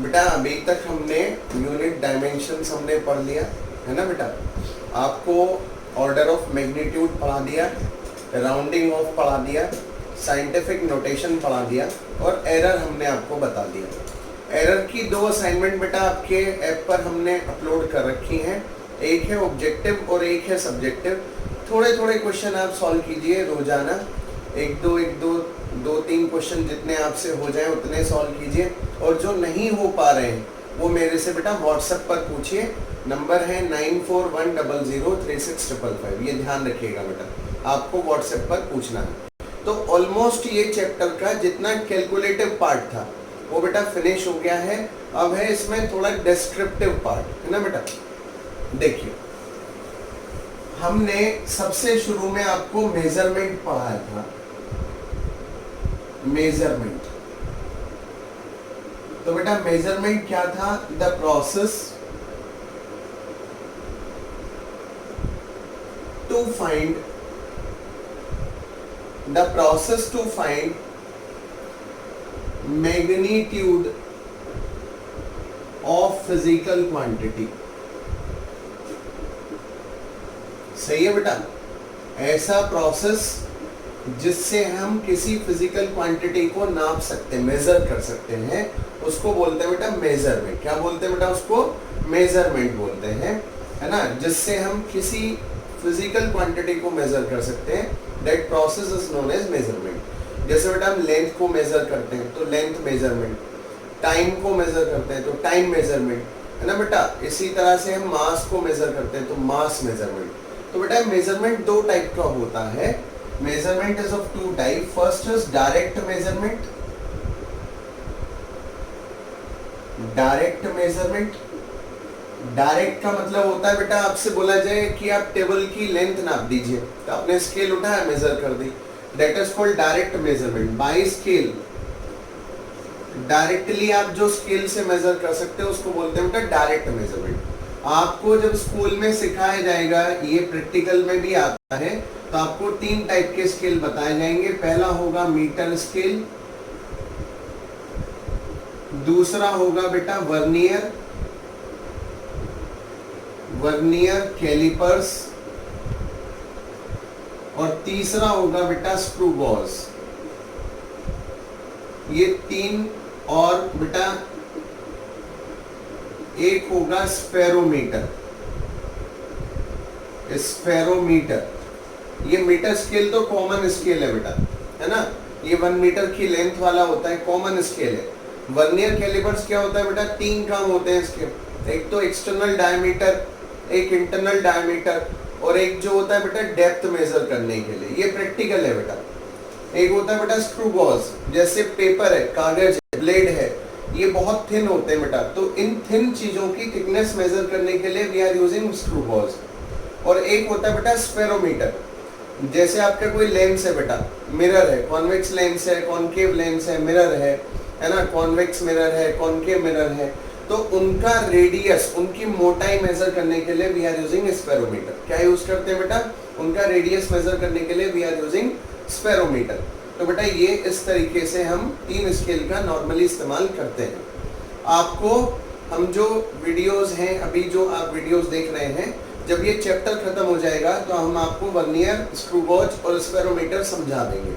बेटा अभी तक हमने यूनिट डायमेंशंस हमने पढ़ लिया है ना बेटा। आपको ऑर्डर ऑफ मैग्नीट्यूड पढ़ा दिया, राउंडिंग ऑफ पढ़ा दिया, साइंटिफिक नोटेशन पढ़ा दिया और एरर हमने आपको बता दिया। एरर की 2 असाइनमेंट बेटा आपके ऐप पर हमने अपलोड कर रखी हैं, एक है ऑब्जेक्टिव और एक है सब्जेक्टिव। थोड़े थोड़े क्वेश्चन आप सॉल्व कीजिए रोजाना, एक दो तीन क्वेश्चन जितने आपसे हो जाए उतने सॉल्व कीजिए। और जो नहीं हो पा रहे हैं वो मेरे से बेटा व्हाट्सएप पर पूछिए, नंबर है 9410036555। ये ध्यान रखिएगा बेटा, आपको व्हाट्सएप पर पूछना है। तो ऑलमोस्ट ये चैप्टर का जितना कैलकुलेटिव पार्ट था वो बेटा फिनिश हो गया है। अब है इसमें थोड़ा डिस्क्रिप्टिव पार्ट, है ना बेटा। देखिए हमने सबसे शुरू में आपको मेजरमेंट पढ़ाया था, मेजरमेंट। तो बेटा मेजरमेंट क्या था? The process to find magnitude of physical quantity. सही है बेटा, ऐसा प्रोसेस जिससे हम किसी फिजिकल क्वांटिटी को नाप सकते हैं, मेजर कर सकते हैं, उसको बोलते हैं बेटा मेजरमेंट। क्या बोलते हैं बेटा? उसको मेजरमेंट बोलते हैं, है ना। जिससे हम किसी फिजिकल क्वांटिटी को मेजर कर सकते हैं, that process is known as measurement. जैसे बेटा हम लेंथ को मेजर करते हैं तो लेंथ मेजरमेंट, टाइम को मेजर करते हैं तो टाइम मेजरमेंट, है ना बेटा। इसी तरह से हम मास को मेजर करते हैं तो मास मेजरमेंट। तो बेटा मेजरमेंट 2 टाइप का होता है। Measurement is of 2 type. First is direct measurement. Direct measurement, direct का मतलब होता है बेटा आपसे बोला जाए कि आप टेबल की लेंथ नाप दीजिए, तो आपने स्केल उठाया, मेजर कर दी, that is called direct measurement. By scale, directly आप जो स्केल से मेजर कर सकते हो उसको बोलते हैं बेटा डायरेक्ट मेजरमेंट। आपको जब स्कूल में सिखाया जाएगा, ये प्रैक्टिकल में भी आता है, तो आपको 3 टाइप के स्केल बताए जाएंगे। पहला होगा मीटर स्केल, दूसरा होगा बेटा वर्नियर कैलिपर्स, और तीसरा होगा बेटा स्क्रू गॉज। ये 3, और बेटा एक होगा स्फेरोमीटर। ये मीटर स्केल तो कॉमन स्केल है बेटा, है ना। ये 1 मीटर की लेंथ वाला होता है, कॉमन स्केल है। वर्नियर कैलिपर्स क्या होता है बेटा? 3 काम होते हैं इसके, एक तो एक्सटर्नल डायमीटर, एक इंटरनल डायमीटर, और एक जो होता है बेटा डेप्थ मेजर करने के लिए। ये प्रैक्टिकल है बेटा। एक होता है बेटा स्क्रू गॉज, जैसे पेपर है, कागज है, ब्लेड है, ये बहुत थिन होते हैं बेटा। तो इन थिन चीजों की थिकनेस मेजर करने के लिए we are using screw gauge. और एक होता है बेटा स्फेरोमीटर, जैसे आपका कोई लेंस है बेटा, मिरर है, कॉन्वेक्स लेंस है, कॉनकेव लेंस है, मिरर है ना, कॉन्वेक्स मिरर है, कॉनकेव मिरर है, तो उनका रेडियस, उनकी मोटाई मेजर करने के लिए वी आर यूजिंग स्फेरोमीटर। क्या यूज करते हैं बेटा? उनका रेडियस मेजर करने के लिए वी आर यूजिंग स्फेरोमीटर। तो बेटा ये इस तरीके से हम 3 स्केल का नॉर्मली इस्तेमाल करते हैं। आपको हम जो वीडियोस हैं, अभी जो आप वीडियोस देख रहे हैं, जब ये चैप्टर खत्म हो जाएगा तो हम आपको वर्नियर, स्क्रू गॉज और स्फेरोमीटर समझा देंगे,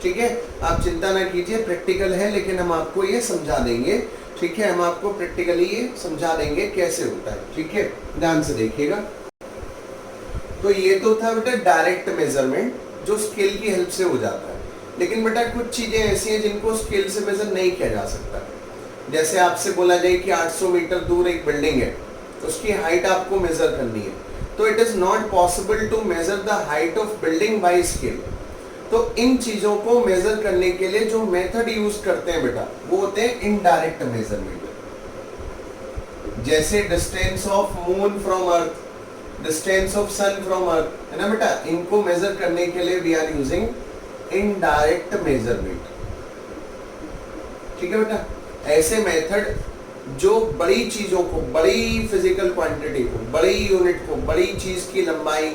ठीक है। आप चिंता ना कीजिए, प्रैक्टिकल है लेकिन हम आपको ये समझा देंगे, ठीक है। हम आपको प्रैक्टिकली ये समझा देंगे कैसे होता है, ठीक है। ध्यान से देखिएगा। तो ये तो था बेटा डायरेक्ट मेजरमेंट, जो स्केल की हेल्प से हो जाता है। लेकिन बेटा कुछ चीजें ऐसी हैं जिनको स्केल से मेजर नहीं किया जा सकता। जैसे आपसे बोला जाए कि 800 मीटर दूर एक बिल्डिंग है, उसकी हाइट आपको मेजर करनी है, तो it is not possible to measure the height of building by scale. तो इन चीजों को मेजर करने के लिए जो मेथड यूज करते हैं बेटा, वो होते हैं इनडायरेक्ट मेजरमेंट। जैसे distance of moon from earth, distance of sun from earth, है ना बेटा। इनको मेजर करने के लिए we are using indirect measurement, ठीक है बेटा। ऐसे मेथड जो बड़ी चीजों को, बड़ी फिजिकल क्वांटिटी को, बड़ी यूनिट को, बड़ी चीज की लंबाई,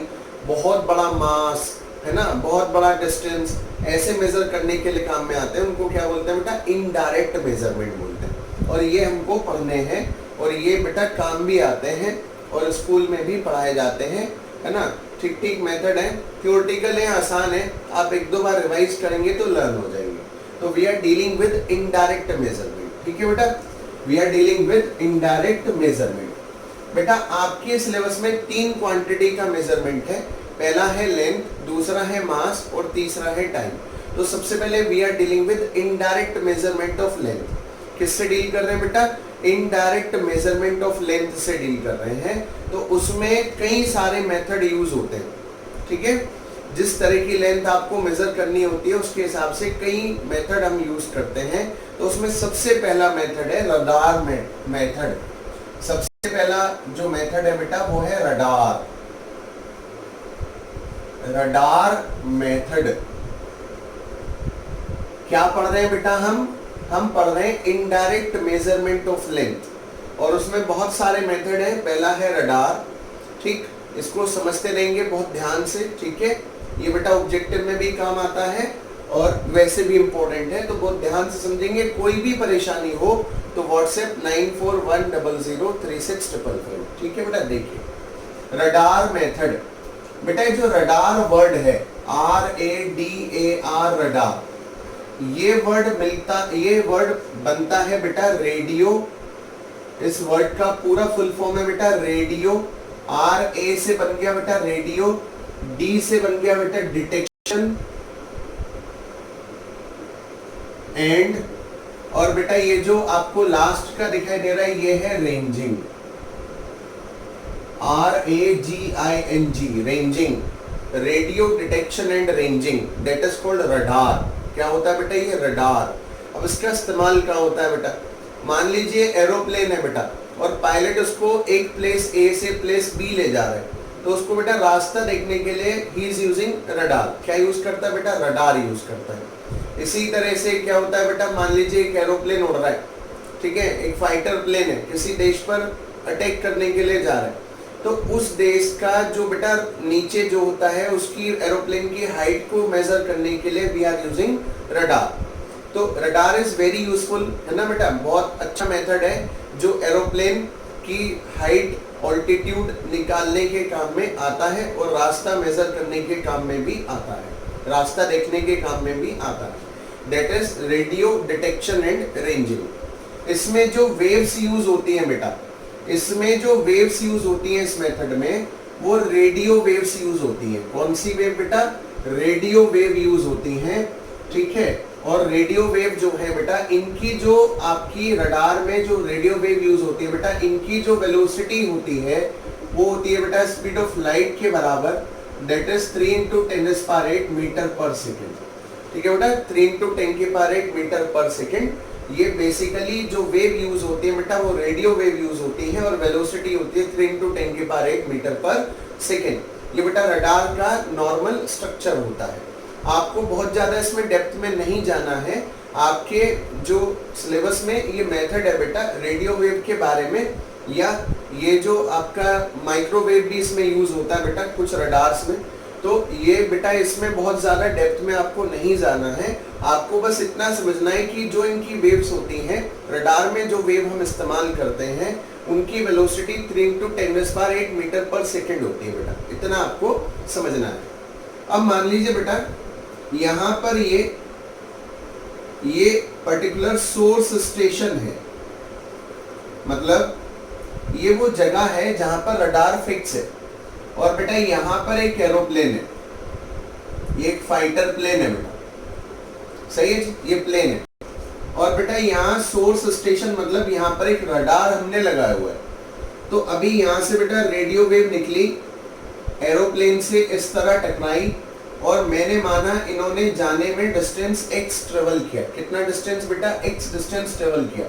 बहुत बड़ा मास, है ना, बहुत बड़ा डिस्टेंस, ऐसे मेजर करने के लिए काम में आते हैं, उनको क्या बोलते हैं बेटा? इनडायरेक्ट मेजरमेंट बोलते हैं। और ये हमको पढ़ने हैं और ये बेटा काम भी आते हैं और स्कूल में भी पढ़ाए जाते हैं, है ना। ठीक ठीक मेथड है, थ्योरेटिकल है, आसान है, आप एक दो बार रिवाइज करेंगे तो लर्न हो जाएंगे। तो we are dealing with indirect measurement, ठीक है बेटा, we are dealing with indirect measurement. बेटा आपके सिलेबस में 3 क्वांटिटी का मेजरमेंट है, पहला है लेंथ, दूसरा है मास और तीसरा है टाइम। तो सबसे पहले we are dealing with indirect measurement of length. किससे डील कर रहे हैं बेटा? इनडायरेक्ट मेजरमेंट ऑफ लेंथ से डील कर रहे हैं। तो उसमें कई सारे मेथड यूज होते हैं, ठीक है। जिस तरह की लेंथ आपको मेजर करनी होती है उसके हिसाब से कई मेथड हम यूज करते हैं। तो उसमें सबसे पहला मेथड है रडार मेथड। सबसे पहला जो मेथड है बेटा वो है रडार, रडार मेथड। क्या पढ़ रहे हैं बेटा? हम पढ़ रहे हैं इनडायरेक्ट मेजरमेंट ऑफ लेंथ और उसमें बहुत सारे मेथड है। पहला है रडार, ठीक, इसको समझते रहेंगे बहुत ध्यान से, ठीक है। ये बेटा ऑब्जेक्टिव में भी काम आता है और वैसे भी इंपॉर्टेंट है, तो बहुत ध्यान से समझेंगे। कोई भी परेशानी हो तो व्हाट्सएप 9410036555, ठीक है बेटा। देखिए रडार मेथड, बेटा जो रडार वर्ड है RADAR, रडार, ये वर्ड बनता है बेटा रेडियो। इस वर्ड का पूरा फुल फॉर्म है बेटा रेडियो। RA से बन गया बेटा रेडियो, D से बन गया बेटा डिटेक्शन एंड, और बेटा ये जो आपको लास्ट का दिखाई दे रहा है ये है ranging, RAGING, ranging, radio detection and ranging, that is called radar. क्या होता है बेटा? ये रडार। अब इसका इस्तेमाल क्या होता है बेटा? मान लीजिए एरोप्लेन है बेटा और पायलट उसको एक प्लेस A से प्लेस B ले जा रहा है, तो उसको बेटा रास्ता देखने के लिए ही इज यूजिंग रडार। क्या यूज करता है बेटा? रडार यूज करता है। इसी तरह से क्या होता है बेटा? मान लीजिए एक एरोप्लेन उड़ रहा है, ठीक है, एक फाइटर प्लेन है, किसी देश पर अटैक करने के लिए जा रहा है, तो उस देश का जो बेटा नीचे जो होता है उसकी एरोप्लेन की हाइट को मेजर करने के लिए वी आर यूजिंग रडार। तो रडार इज वेरी यूजफुल, है ना बेटा, बहुत अच्छा मेथड है जो एरोप्लेन की हाइट ऑल्टीट्यूड निकालने के काम में आता है और रास्ता मेजर करने के काम में भी आता है, रास्ता देखने के काम में भी आता है। That is radio detection and ranging. इसमें जो वेव्स यूज होती हैं बेटा, इसमें जो वेव्स यूज होती हैं इस मेथड में वो रेडियो वेव्स यूज होती हैं। कौन सी वेव बेटा? रेडियो वेव यूज होती हैं, ठीक है। और रेडियो वेव जो है बेटा, इनकी जो आपकी रडार में जो रेडियो वेव यूज होती है बेटा, इनकी जो वेलोसिटी होती है वो होती है बेटा स्पीड ऑफ लाइट के बराबर, that is 3 × 10⁸ metre per second, ठीक है बेटा, 3 × 10⁸ मीटर पर सेकेंड। ये बेसिकली जो वेव यूज होती है बेटा वो रेडियो वेव यूज होती है और वेलोसिटी होती है 3 × 10⁸ मीटर पर सेकेंड। ये बेटा रडार का नॉर्मल स्ट्रक्चर होता है। आपको बहुत ज्यादा इसमें डेप्थ में नहीं जाना है, आपके जो सिलेबस में ये मेथड है बेटा रेडियो वेव के बारे में, या ये जो आपका माइक्रोवेव भी इसमें यूज होता है बेटा कुछ रडार्स में, तो ये बेटा इसमें बहुत ज्यादा डेप्थ में आपको नहीं जाना है। आपको बस इतना समझना है कि जो इनकी वेव्स होती हैं रडार में, जो वेव हम इस्तेमाल करते हैं उनकी वेलोसिटी 3 × 10⁸ मीटर पर सेकेंड होती है बेटा, इतना आपको समझना है। अब मान लीजिए बेटा यहाँ पर ये पर्टिकुलर सोर्स स्टेशन है, मतलब ये वो जगह है जहां पर रडार फिक्स है, और बेटा यहाँ पर एक एरोप्लेन है, ये एक फाइटर प्लेन है बेटा, सही है, ये प्लेन है, और बेटा यहाँ सोर्स स्टेशन मतलब यहाँ पर एक रडार हमने लगाया हुआ है। तो अभी यहाँ से बेटा रेडियो वेव निकली, एरोप्लेन से इस तरह टकराई, और मैंने माना इन्होंने जाने में डिस्टेंस x ट्रेवल किया। कितना डिस्टेंस बेटा? x डिस्टेंस ट्रेवल किया।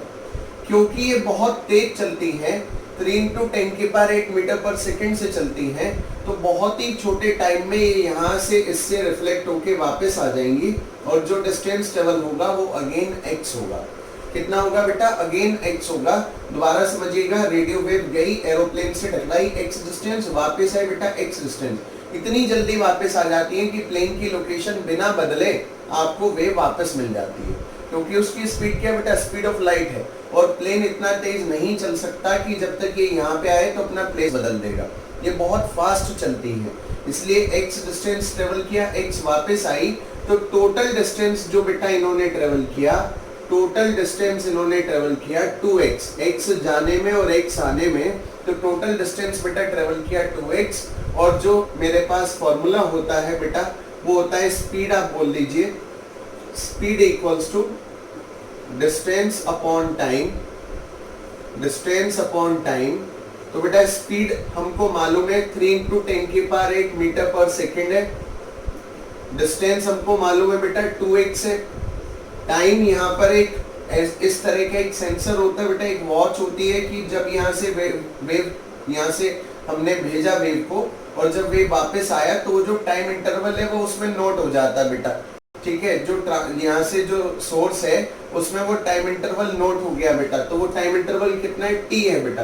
क्योंकि ये बहुत तेज चलती है, 3 × 10⁸ मीटर पर सेकेंड से चलती हैं, तो बहुत ही छोटे टाइम में ये यहाँ से इससे रिफ्लेक्ट होके वापस आ जाएंगी, और जो डिस्टेंस ट्रेवल होगा वो अगेन x होगा। कितना होगा बेटा? अगेन x होगा। दोबारा समझिएगा, रेडियो वेव गई, एरोप्लेन से टकराई, x डिस्टेंस, वापस है बेटा x डिस्टेंस, इतनी जल्दी वापस आ जाती है कि प्लेन की लोकेशन बिना बदले आपको वेव वापस मिल जाती है। क्योंकि उसकी स्पीड क्या है बेटा, स्पीड ऑफ लाइट है, और प्लेन इतना तेज नहीं चल सकता कि जब तक ये यहाँ पे आए तो अपना प्लेस बदल देगा, ये बहुत फास्ट चलती है। इसलिए x डिस्टेंस ट्रेवल किया, x वापस आई, तो टोटल डिस्टेंस जो बेटा इन्होंने ट्रेवल किया, टोटल डिस्टेंस इन्होंने ट्रेवल किया 2x, x जाने में और x आने में, तो टोटल डिस्टेंस बेटा ट्रेवल किया 2x। और जो मेरे पास फॉर्मूला होता है बेटा वो होता है स्पीड, आप बोल दीजिए speed equals to distance upon time, distance upon time. तो बेटा स्पीड हमको मालूम है 3 इंटू 10⁸ मीटर पर सेकेंड है, डिस्टेंस हमको मालूम है बेटा 2x है, टाइम यहाँ पर एक इस तरह का एक सेंसर होता है बेटा, एक वॉच होती है कि जब यहाँ से वेव यहाँ से हमने भेजा वेव को, और जब वेव वापस आया तो वो जो टाइम इंटरवल है वो उसमें नोट हो जाता है बेटा, ठीक है। जो यहाँ से जो सोर्स है उसमें वो टाइम इंटरवल नोट हो गया बेटा, तो वो टाइम इंटरवल कितना है, t है बेटा।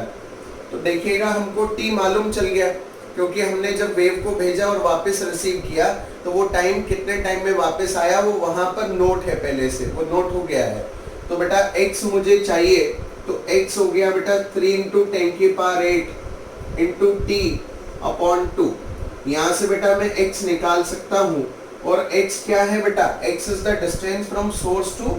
तो देखिएगा हमको t मालूम चल गया, क्योंकि हमने जब वेव को भेजा और वापस रिसीव किया तो वो टाइम कितने टाइम में वापस आया वो वहां पर नोट है, पहले से वो नोट हो गया है। तो बेटा x मुझे चाहिए, तो x हो गया बेटा 3 इंटू 10⁸ इंटू टी अपॉन 2। यहाँ से बेटा मैं x निकाल सकता हूँ, और x क्या है बेटा, x is the distance from source to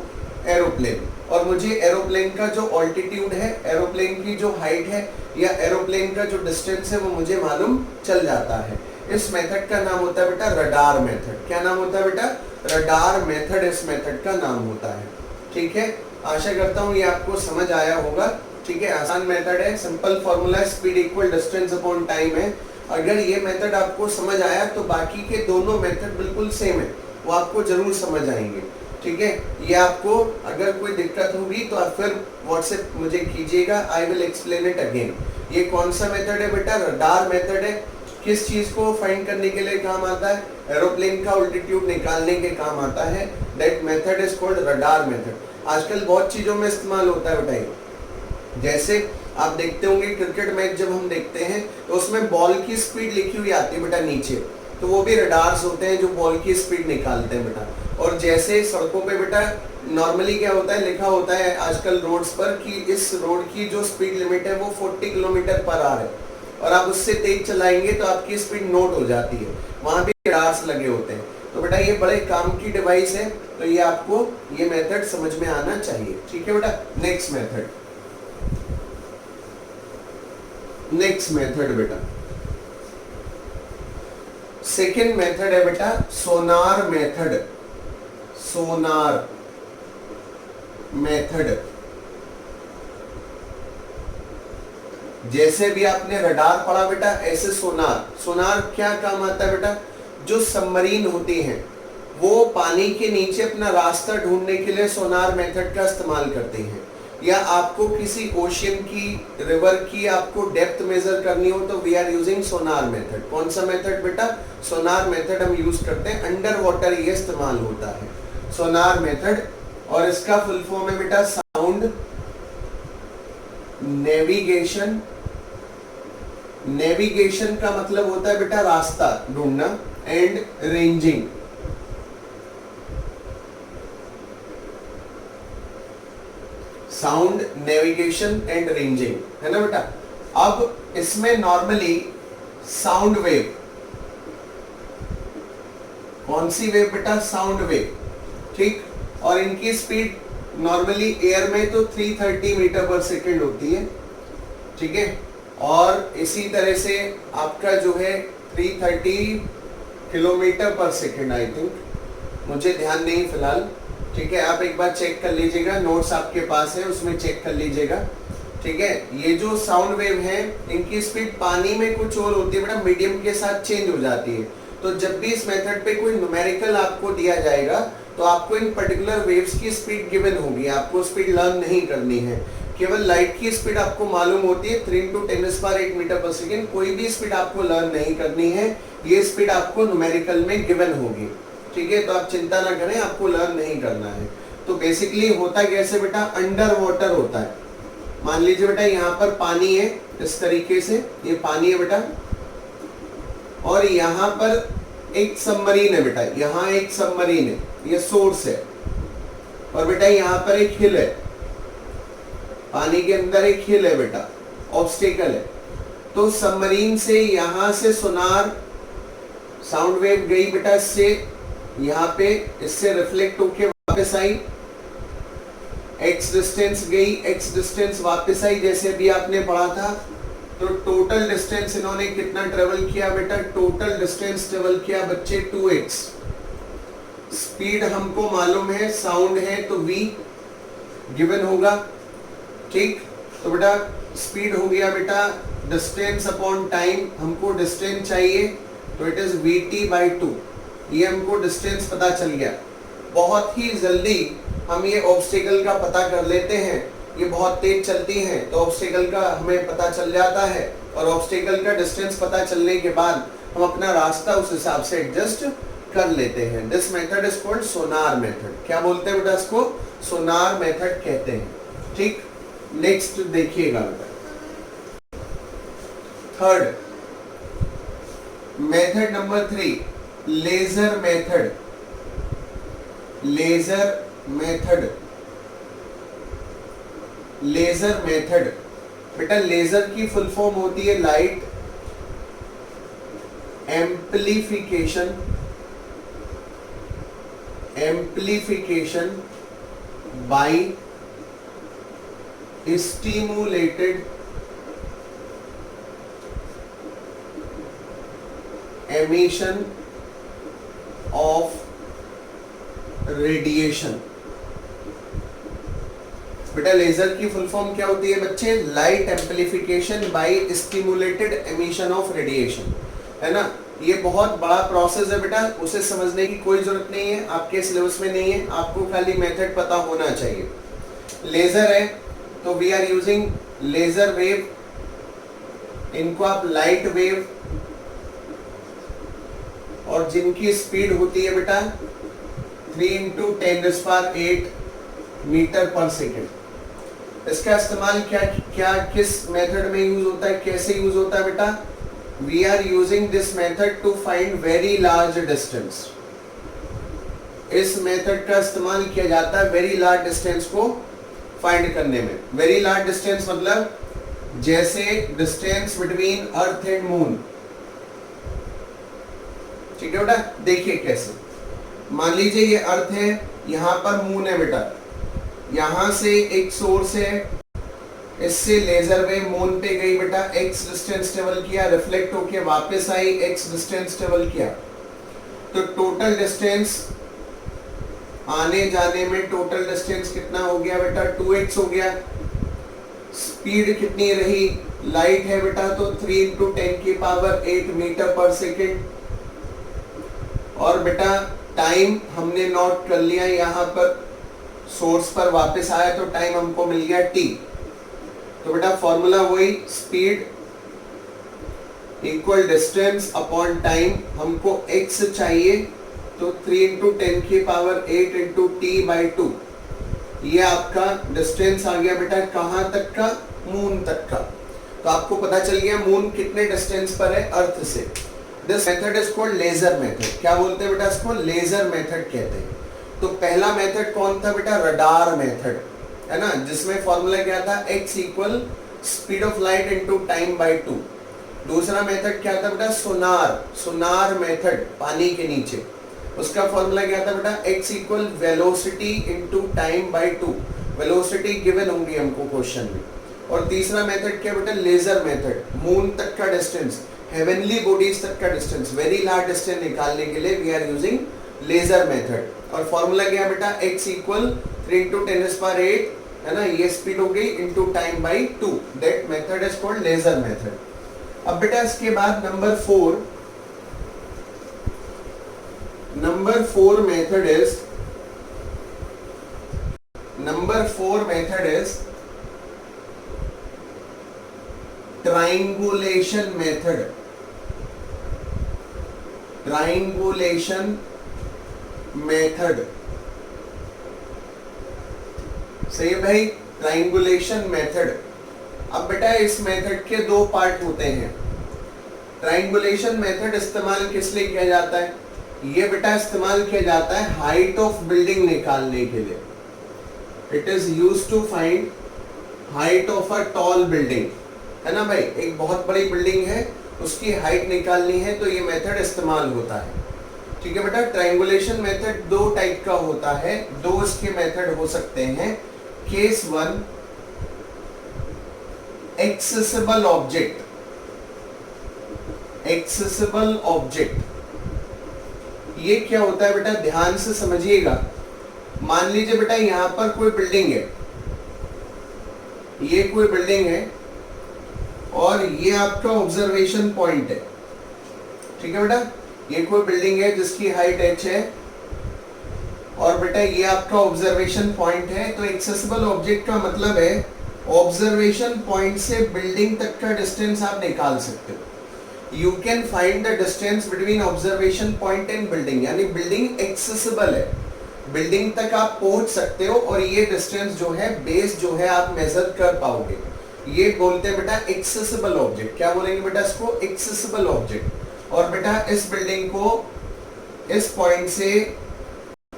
aeroplane, और मुझे एरोप्लेन का जो ऑल्टीट्यूड है, एरोप्लेन की जो हाइट है या एरोप्लेन का जो डिस्टेंस है वो मुझे मालूम चल जाता है। इस मेथड का नाम होता है बेटा रडार मेथड। क्या नाम होता है बेटा, रडार मेथड इस मेथड का नाम होता है, ठीक है। आशा करता हूँ ये आपको समझ आया होगा, ठीक है। आसान मेथड है, सिंपल फॉर्मूला है, speed equal distance upon time है। अगर ये मेथड आपको समझ आया तो बाकी के दोनों मेथड बिल्कुल सेम है, वो आपको जरूर समझ आएंगे, ठीक है। ये आपको अगर कोई दिक्कत होगी तो आप फिर व्हाट्सएप मुझे कीजिएगा, I will explain it again. ये कौन सा मेथड है बेटा, रडार मेथड है। किस चीज को फाइंड करने के लिए काम आता है, एरोप्लेन का ऑल्टीट्यूड निकालने के काम आता है। That method is called radar method. आजकल बहुत चीजों में इस्तेमाल होता है बेटा, जैसे आप देखते होंगे क्रिकेट मैच जब हम देखते हैं तो उसमें बॉल की स्पीड लिखी हुई आती है बेटा नीचे, तो वो भी रडार्स होते हैं जो बॉल की स्पीड निकालते हैं बेटा। और जैसे सड़कों पे बेटा नॉर्मली क्या होता है, लिखा होता है आजकल रोड्स पर कि इस रोड की जो स्पीड लिमिट है वो 40 किलोमीटर पर आवर है, और आप उससे तेज चलाएंगे तो आपकी स्पीड नोट हो जाती है, वहां भी रडार्स लगे होते हैं। तो बेटा ये बड़े काम की डिवाइस है, तो ये आपको ये मेथड समझ में आना चाहिए, ठीक है बेटा। नेक्स्ट मेथड, नेक्स्ट मेथड बेटा सेकेंड मेथड है बेटा सोनार मेथड। सोनार मेथड, जैसे भी आपने रडार पढ़ा बेटा ऐसे सोनार। सोनार क्या काम आता है बेटा, जो सबमरीन होती हैं वो पानी के नीचे अपना रास्ता ढूंढने के लिए सोनार मेथड का इस्तेमाल करते हैं, या आपको किसी ओशियन की, रिवर की आपको डेप्थ मेजर करनी हो तो we are using sonar method. कौन सा मेथड बेटा, सोनार मेथड हम यूज करते हैं, अंडर वाटर ये इस्तेमाल होता है सोनार मेथड। और इसका फुल फॉर्म है बेटा साउंड नेविगेशन। नेविगेशन का मतलब होता है बेटा रास्ता ढूंढना, and ranging. Sound navigation and ranging है ना बेटा। अब इसमें नॉर्मली साउंड वेव, कौन सी वेव बेटा, साउंड वेव, ठीक। और इनकी स्पीड नॉर्मली एयर में तो 330 मीटर पर सेकेंड होती है, ठीक है। और इसी तरह से आपका जो है 330 किलोमीटर पर सेकेंड, आई थिंक, मुझे ध्यान नहीं फिलहाल, ठीक है। आप एक बार चेक कर लीजिएगा, नोट्स आपके पास है उसमें चेक कर लीजिएगा, ठीक है। ये जो साउंड वेव है इनकी स्पीड पानी में कुछ और होती है बेटा, मीडियम के साथ चेंज हो जाती है। तो जब भी इस मेथड पे कोई न्यूमेरिकल आपको दिया जाएगा तो आपको इन पर्टिकुलर वेव्स की स्पीड गिवन होगी, आपको स्पीड लर्न नहीं करनी है। केवल लाइट की स्पीड आपको मालूम होती है 3 × 10⁸ मीटर पर सेकेंड, कोई भी स्पीड आपको लर्न नहीं करनी है, ये स्पीड आपको न्यूमेरिकल में गिवन होगी, ठीक है। तो आप चिंता ना करें, आपको लर्न नहीं करना है। तो बेसिकली होता कैसे बेटा, अंडर वाटर होता है। मान लीजिए बेटा यहाँ पर पानी है, इस तरीके से ये पानी है बेटा, और यहाँ पर एक सबमरीन है बेटा, यहाँ एक सबमरीन है, ये सोर्स है, और बेटा यहाँ पर एक हिल है, पानी के अंदर एक हिल है बेटा, ऑब्स्टेकल है। तो सबमरीन से यहां से सोनार साउंड वेव गई बेटा, इससे यहाँ पे, इससे रिफ्लेक्ट होके वापस आई, x डिस्टेंस गई, x डिस्टेंस वापस आई, जैसे अभी आपने पढ़ा था। तो टोटल डिस्टेंस इन्होंने कितना ट्रेवल किया बेटा? टोटल डिस्टेंस ट्रेवल किया बच्चे 2x। स्पीड हमको मालूम है, साउंड है तो v गिवन होगा, ठीक। तो बेटा स्पीड हो गया बेटा डिस्टेंस अपॉन टाइम, हमको डिस्टेंस चाहिए तो इट इज vt/2। ये हमको डिस्टेंस पता चल गया। बहुत ही जल्दी हम ये ऑब्स्टेकल का पता कर लेते हैं, ये बहुत तेज चलती हैं तो ऑब्स्टेकल का हमें पता चल जाता है, और ऑब्स्टेकल का डिस्टेंस पता चलने के बाद हम अपना रास्ता उस हिसाब से एडजस्ट कर लेते हैं। This method is called Sonar method. क्या बोलते हैं बेटा इसको? सोनार मेथड कहते हैं, ठीक। नेक्स्ट देखिएगा बेटा, third method number 3, laser method. Laser method, laser method बेटा, लेजर की फुल फॉर्म होती है light amplification, amplification by stimulated emission of radiation. बेटा लेजर की फुल फॉर्म क्या होती है बच्चे? Light amplification by stimulated emission of radiation, है ना। ये बहुत बड़ा प्रोसेस है बेटा, उसे समझने की कोई जरूरत नहीं है, आपके सिलेबस में नहीं है, आपको खाली मेथड पता होना चाहिए। लेजर है तो we are using laser wave, इनको आप लाइट वेव, और जिनकी स्पीड होती है बेटा 3 × 10⁸ मीटर पर सेकेंड। इसका इस्तेमाल क्या किस मेथड में यूज होता है, कैसे यूज होता है बेटा? We are using this method to find very large distance. इस मेथड का इस्तेमाल किया जाता है वेरी लार्ज डिस्टेंस को फाइंड करने में। वेरी लार्ज डिस्टेंस मतलब जैसे distance between earth and moon, ठीक है बेटा। देखिए कैसे, मान लीजिए ये अर्थ है, यहाँ पर मून है बेटा, यहां से एक सोर्स है, इससे लेजर वेव मून पे गई बेटा, x डिस्टेंस ट्रेवल किया, रिफ्लेक्ट होके वापस आई, x डिस्टेंस ट्रेवल किया, तो टोटल डिस्टेंस आने जाने में टोटल डिस्टेंस कितना हो गया बेटा? 2x हो गया। स्पीड कितनी रही? लाइट है बेटा तो 3 × 10⁸ मीटर पर सेकेंड। और बेटा टाइम हमने नोट कर लिया, यहाँ पर सोर्स पर वापस आया तो टाइम हमको मिल गया t। तो बेटा फॉर्मूला वही, speed equal distance upon time. हमको x चाहिए तो 3 × 10⁸ t/2। ये आपका डिस्टेंस आ गया बेटा, कहां तक का? मून तक का। तो आपको पता चल गया मून कितने डिस्टेंस पर है अर्थ से। This method is called laser method. क्या बोलते हैं बेटा इसको? लेजर मेथड कहते हैं। तो पहला मेथड कौन था बेटा? रडार मेथड, है ना, जिसमें फॉर्मूला क्या था? x equal speed of light into time by 2। दूसरा मेथड क्या था बेटा? सोनार, सोनार मेथड, पानी के नीचे, उसका फॉर्मूला क्या था बेटा? x equal velocity into time by 2। Velocity given होंगी हमको क्वेश्चन में। और तीसरा मेथड क्या बेटा? लेजर मेथड, मून तक का डिस्टेंस, हेवनली बॉडीज तक का डिस्टेंस, वेरी लार्ज डिस्टेंस निकालने के लिए we are using laser method. और फॉर्मूला क्या बेटा? x इक्वल 3 × 10⁸, है ना, ये स्पीड हो गई into time by 2। That method is called laser method. अब बेटा इसके बाद number 4 method is triangulation method. Triangulation method, सही है भाई, ट्रायंगुलेशन मेथड। अब बेटा इस मेथड के दो पार्ट होते हैं। ट्रायंगुलेशन मेथड इस्तेमाल किस लिए किया जाता है? ये बेटा इस्तेमाल किया जाता है हाइट ऑफ बिल्डिंग निकालने के लिए। It is used to find height of a tall building, है ना भाई। एक बहुत बड़ी बिल्डिंग है, उसकी हाइट निकालनी है तो ये मेथड इस्तेमाल होता है। ठीक है बेटा, ट्रायंगुलेशन मेथड दो टाइप का होता है, दो इसके मेथड हो सकते हैं। Case one, accessible object, accessible object ये क्या होता है बेटा, ध्यान से समझिएगा। मान लीजिए बेटा यहां पर कोई बिल्डिंग है, ये कोई बिल्डिंग है और ये आपका ऑब्जर्वेशन पॉइंट है। ठीक है बेटा, ये कोई बिल्डिंग है जिसकी हाइट h है और बेटा ये आपका ऑब्जर्वेशन पॉइंट है। तो एक्सेसिबल ऑब्जेक्ट का मतलब है ऑब्जर्वेशन पॉइंट से बिल्डिंग तक का डिस्टेंस आप निकाल सकते हो। You can find the distance between observation point and building, यानी बिल्डिंग एक्सेसिबल है, बिल्डिंग तक आप पहुंच सकते हो और ये डिस्टेंस जो है, बेस जो है, आप मेजर कर पाओगे। ये बोलते हैं बेटा एक्सेसिबल ऑब्जेक्ट। क्या बोलेंगे बेटा इसको, एक्सेसिबल ऑब्जेक्ट। और बेटा इस बिल्डिंग को इस पॉइंट से,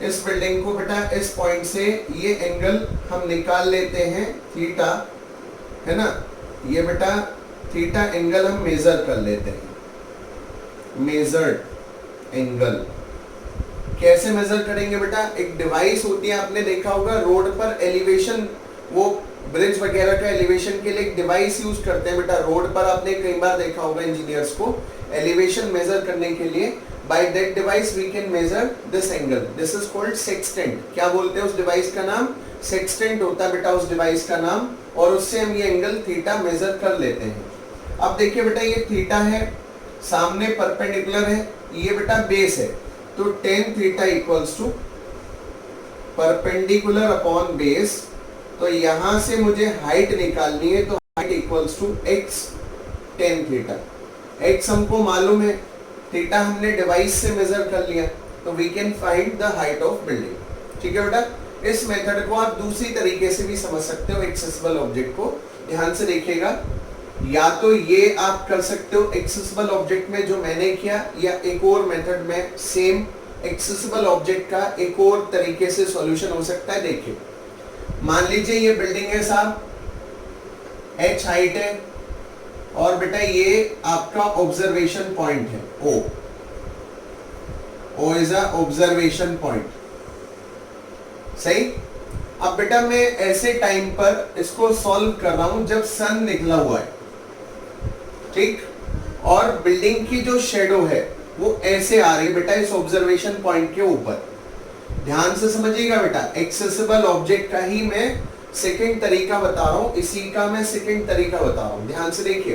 इस बिल्डिंग को बेटा इस पॉइंट से ये एंगल हम निकाल लेते हैं थीटा, है ना। ये बेटा थीटा एंगल हम मेजर कर लेते हैं, मेजर्ड एंगल। कैसे मेजर करेंगे बेटा, एक डिवाइस होती है, आपने देखा होगा रोड पर एलिवेशन, वो ब्रिज वगैरह का एलिवेशन के लिए एक डिवाइस यूज करते हैं बेटा रोड पर। आपने कई बार देखा होगा इंजीनियर्स को एलिवेशन मेजर करने के लिए। By that device we can measure this angle, this is called sextant. क्या बोलते हैं उस डिवाइस का नाम, सेक्सटेंट होता है बेटा उस डिवाइस का नाम। और उससे हम ये एंगल थीटा मेजर कर लेते हैं। अब देखिए बेटा ये थीटा है, सामने परपेंडिकुलर है, ये बेटा बेस है, तो tan theta equals to perpendicular upon base. तो यहां से मुझे हाइट निकालनी है, तो height equals to x tan theta. x हमको मालूम है, थीटा हमने डिवाइस से मेजर कर लिया, तो we can find the height of building. ठीक है बेटा, इस मेथड को आप दूसरी तरीके से भी समझ सकते हो एक्सेसिबल ऑब्जेक्ट को। ध्यान से देखिएगा, या तो ये आप कर सकते हो एक्सेसिबल ऑब्जेक्ट में जो मैंने किया, या एक और मेथड में सेम एक्सेसिबल ऑब्जेक्ट का एक और तरीके से सॉल्यूशन हो सकता है। देखिए मान लीजिए ये बिल्डिंग है साहब, h हाइट है और बेटा ये आपका ऑब्जर्वेशन पॉइंट है O, O is a observation point. सही। अब बेटा मैं ऐसे टाइम पर इसको सॉल्व कर रहा हूं जब सन निकला हुआ है, ठीक, और बिल्डिंग की जो शेडो है वो ऐसे आ रही है बेटा इस ऑब्जर्वेशन पॉइंट के ऊपर। ध्यान से समझिएगा बेटा, एक्सेसिबल ऑब्जेक्ट का ही मैं सेकंड तरीका बता रहा हूं, इसी का मैं सेकंड तरीका बता रहा हूं। ध्यान से देखिए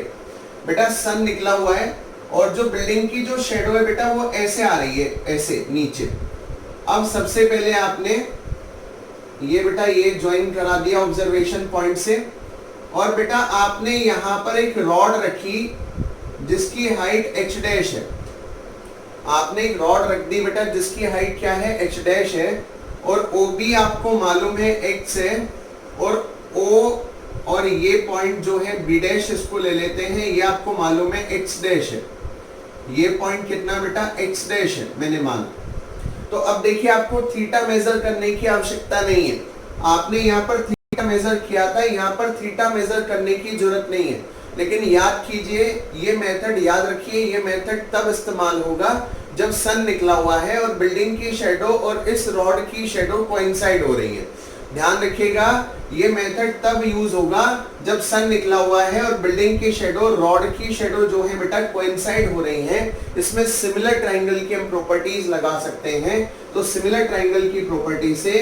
बेटा, सन निकला हुआ है और जो बिल्डिंग की जो शेडो है बेटा वो ऐसे आ रही है, ऐसे नीचे। अब सबसे पहले आपने ये बेटा ये ज्वाइन करा दिया ऑब्जर्वेशन पॉइंट से, और बेटा आपने यहां पर एक रॉड रखी जिसकी हाइट h डैश है। आपने एक रॉड रख दी बेटा जिसकी हाइट क्या है, h डैश है, और OB आपको मालूम है x है, और O और ये पॉइंट जो है B डैश, इसको ले लेते हैं, ये आपको मालूम है x डैश है। ये पॉइंट कितना बेटा, x डैश है, मैंने माना। तो अब देखिए आपको थीटा मेजर करने की आवश्यकता नहीं है, आपने यहाँ पर थीटा मेजर किया था, यहाँ पर थीटा मेजर करने की जरूरत नहीं है। लेकिन याद कीजिए, ये मेथड याद रखिए, ये मेथड तब इस्तेमाल होगा जब सन निकला हुआ है और बिल्डिंग की शेडो और इस रॉड की शेडो कोइंसाइड हो रही है। ध्यान रखिएगा, ये मेथड तब यूज होगा जब सन निकला हुआ है और बिल्डिंग की शेडो, रॉड की शेडो जो है बेटा कोइंसाइड हो रही हैं। इसमें सिमिलर ट्रायंगल की हम प्रॉपर्टीज लगा सकते हैं। तो सिमिलर ट्रायंगल की प्रॉपर्टी से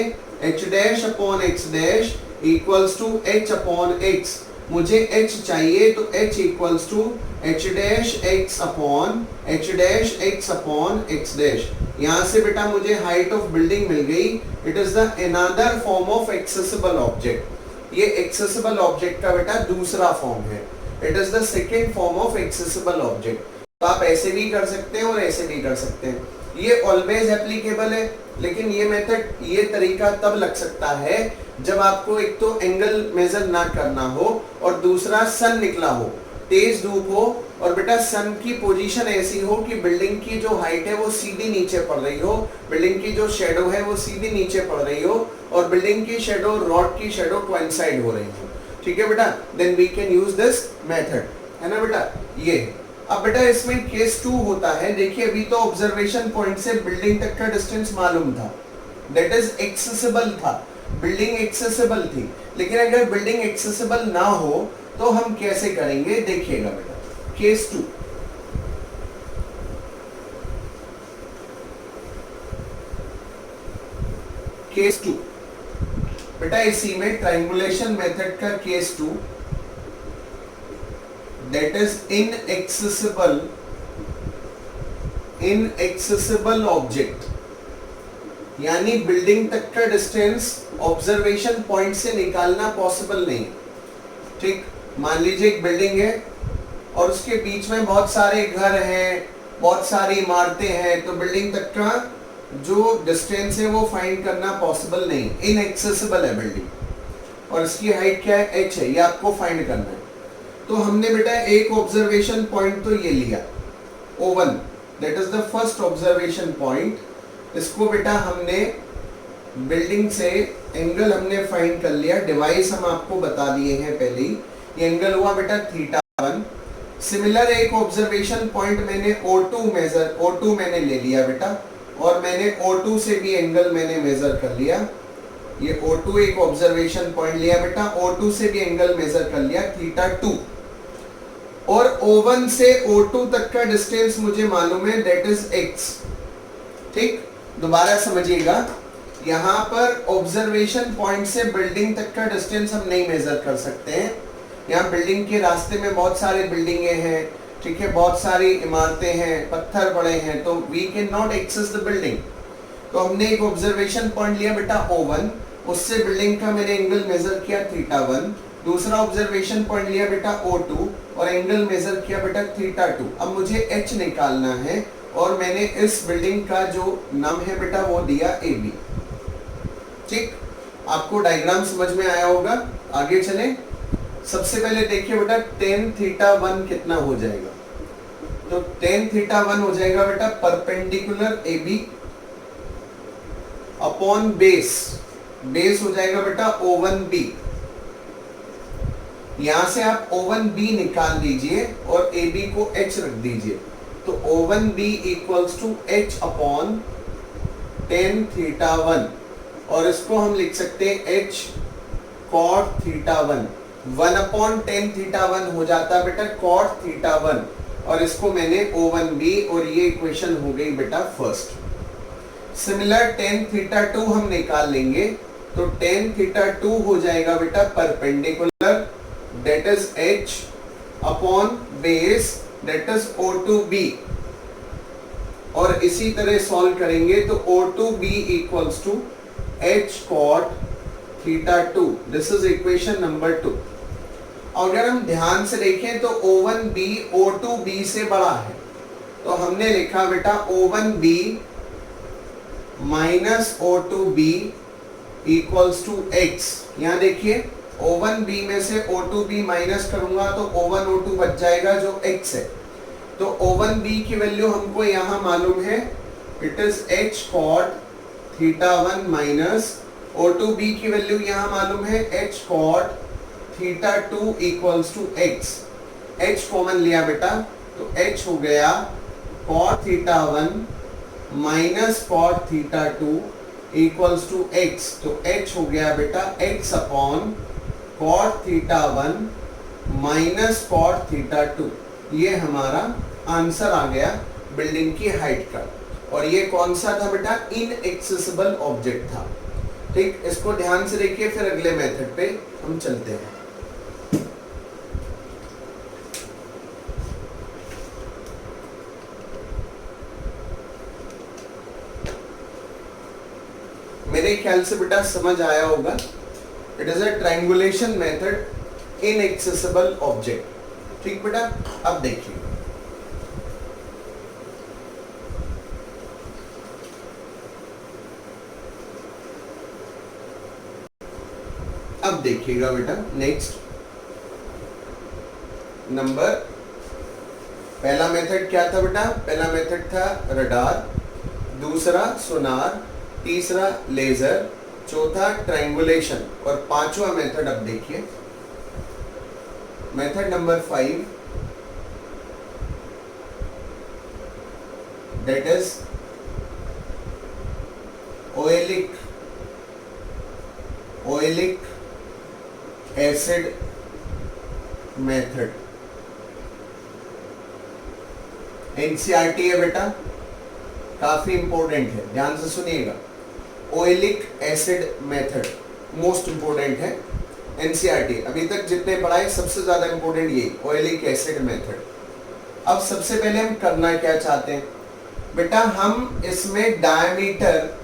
h dash upon x dash equals to h upon x। मुझे h चाहिए तो h equals to h dash x upon h dash x upon x dash. यहाँ से बेटा मुझे हाइट ऑफ बिल्डिंग मिल गई। It is the another form of accessible object. ये एक्सेसिबल ऑब्जेक्ट का बेटा दूसरा फॉर्म है। It is the second form of accessible object. तो आप ऐसे भी कर सकते हैं और ऐसे भी कर सकते हैं, ये ऑलवेज एप्लीकेबल है। लेकिन ये मेथड, ये तरीका तब लग सकता है जब आपको एक तो एंगल मेजर ना करना हो और दूसरा सन निकला हो। तेज धूप हो और बेटा सन की पोजीशन ऐसी हो कि बिल्डिंग की जो हाइट है वो सीधी नीचे पड़ रही हो, बिल्डिंग की जो शेडो है वो सीधी नीचे पड़ रही हो और बिल्डिंग की शेडो रॉड की शेडो कोइंसाइड हो रही हो, ठीक है बेटा, then we can use this method, है ना बेटा। ये अब बेटा इसमें केस 2 होता है। देखिए अभी तो ऑब्जर्वेशन पॉइंट से बिल्डिंग तक का डिस्टेंस मालूम था, दैट इज एक्सेसिबल था, बिल्डिंग एक्सेसिबल थी। लेकिन अगर बिल्डिंग एक्सेसिबल ना हो तो हम कैसे करेंगे, देखिएगा बेटा। केस 2, केस 2 बेटा इसी में ट्रायंगुलेशन मेथड का case 2, that is inaccessible object, यानी बिल्डिंग तक का डिस्टेंस ऑब्जर्वेशन पॉइंट से निकालना पॉसिबल नहीं। ठीक, मान लीजिए एक बिल्डिंग है और उसके बीच में बहुत सारे घर हैं, बहुत सारी इमारतें हैं, तो बिल्डिंग तक का जो डिस्टेंस है वो फाइंड करना पॉसिबल नहीं, इनएक्सेसिबल है बिल्डिंग और इसकी हाइट क्या है, h है, ये आपको फाइंड करना है। तो हमने बेटा एक ऑब्जर्वेशन पॉइंट तो ये लिया O1, that is the first observation point. इसको बेटा हमने बिल्डिंग से एंगल हमने फाइंड कर लिया, डिवाइस हम आपको बता दिए हैं पहले ही, ये एंगल हुआ बेटा θ1। सिमिलर एक ऑब्जर्वेशन पॉइंट मैंने O2 मैंने ले लिया बेटा और मैंने O2 से भी एंगल मैंने मेजर कर लिया। ये O2 एक ऑब्जर्वेशन पॉइंट लिया बेटा, O2 से भी एंगल मेजर कर लिया θ2 और O1 से O2 तक का डिस्टेंस मुझे मालूम है, दैट इज x। ठीक, दोबारा समझिएगा, यहां पर ऑब्जर्वेशन पॉइंट से बिल्डिंग तक का डिस्टेंस हम नहीं मेजर कर सकते हैं। यहाँ बिल्डिंग के रास्ते में बहुत सारे बिल्डिंगे हैं, ठीक है, बहुत सारी इमारतें हैं, पत्थर पड़े हैं, तो we can not access the building. तो हमने एक ऑब्जर्वेशन पॉइंट लिया बेटा O1, उससे बिल्डिंग का मैंने एंगल मेजर किया θ1। दूसरा ऑब्जर्वेशन पॉइंट लिया बेटा O2 और एंगल मेजर किया बेटा θ2। अब मुझे h निकालना है और मैंने इस बिल्डिंग का जो नाम है बेटा वो दिया AB। ठीक, आपको डायग्राम समझ में आया होगा। आगे चलें। सबसे पहले देखिए बेटा tan θ1 कितना हो जाएगा, तो tan θ1 हो जाएगा बेटा परपेंडिकुलर AB अपॉन बेस हो जाएगा बेटा O1B। यहां से आप O1B निकाल लीजिए और AB को h रख दीजिए, तो O1B equals to h upon tan θ1 और इसको हम लिख सकते हैं h cot θ1। 1 अपॉन tan θ1 हो जाता है बेटा cot θ1 और इसको मैंने O1B और ये इक्वेशन हो गई बेटा फर्स्ट। सिमिलर tan θ2 हम निकाल लेंगे, तो tan θ2 हो जाएगा बेटा perpendicular, that is h upon base, that is O2B और इसी तरह सॉल्व करेंगे तो O2B equals to h cot θ2। This is equation number 2। अगर हम ध्यान से देखें तो O1B O2B से बड़ा है, तो हमने लिखा बेटा O1B minus O2B equals to x। यहाँ देखिए O1B में से O2B माइनस करूंगा तो O1 O2 बच जाएगा जो x है, तो O1B की वैल्यू हमको यहाँ मालूम है, it is h cot θ1 minus O2B की वैल्यू यहाँ मालूम है h cot θ2 equals to x। h common लिया बेटा तो h हो गया cot θ1 minus cot θ2 equals to x, तो h हो गया बेटा x upon cot θ1 minus cot θ2। ये हमारा आंसर आ गया बिल्डिंग की हाइट का, और ये कौन सा था बेटा, इनएक्सेसिबल ऑब्जेक्ट था। ठीक, इसको ध्यान से देखिए, फिर अगले मेथड पे हम चलते हैं। मेरे ख्याल से बेटा समझ आया होगा। It is a triangulation method, inaccessible object. ठीक बेटा, अब देखिए अब देखिएगा बेटा, नेक्स्ट नंबर, पहला मेथड क्या था बेटा? पहला मेथड था रडार, दूसरा सोनार, तीसरा लेजर, चौथा ट्रायंगुलेशन और पांचवा मेथड अब देखिए method number 5, that is oleic acid method. NCERT है बेटा, काफी इंपॉर्टेंट है, ध्यान से सुनिएगा। ओइलिक एसिड मेथड मोस्ट इंपॉर्टेंट है, एनसीईआरटी अभी तक जितने पढ़ाए सबसे ज्यादा इंपॉर्टेंट ये ओइलिक एसिड मेथड। अब सबसे पहले हम करना क्या चाहते हैं बेटा? हम इसमें डायमीटर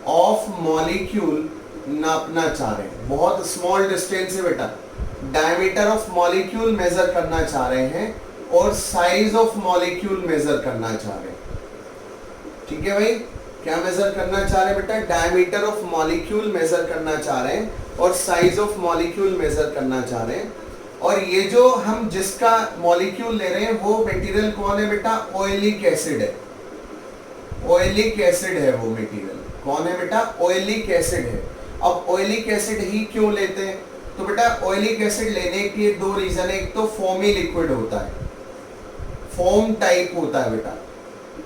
ऑफ मॉलिक्यूल नापना चाह रहे हैं, बहुत स्मॉल डिस्टेंस है बेटा, डायमीटर ऑफ मॉलिक्यूल मेजर करना चाह रहे हैं और साइज ऑफ मॉलिक्यूल मेजर करना चाह रहे हैं। ठीक है भाई, क्या मेजर करना चाह रहे हैं बेटा? डायमीटर ऑफ मॉलिक्यूल मेजर करना चाह रहे हैं और साइज ऑफ मॉलिक्यूल मेजर करना चाह रहे हैं। और ये जो हम जिसका मॉलिक्यूल ले रहे हैं वो मटेरियल कौन है बेटा? ओइलिक एसिड है, ओइलिक एसिड है वो मटेरियल। कौन है बेटा? ओइलिक एसिड है। अब ओइलिक एसिड ही क्यों लेते हैं? तो बेटा ऑयलिक एसिड लेने के दो रीजन है, एक तो फोमी लिक्विड होता है, फोम टाइप होता है बेटा,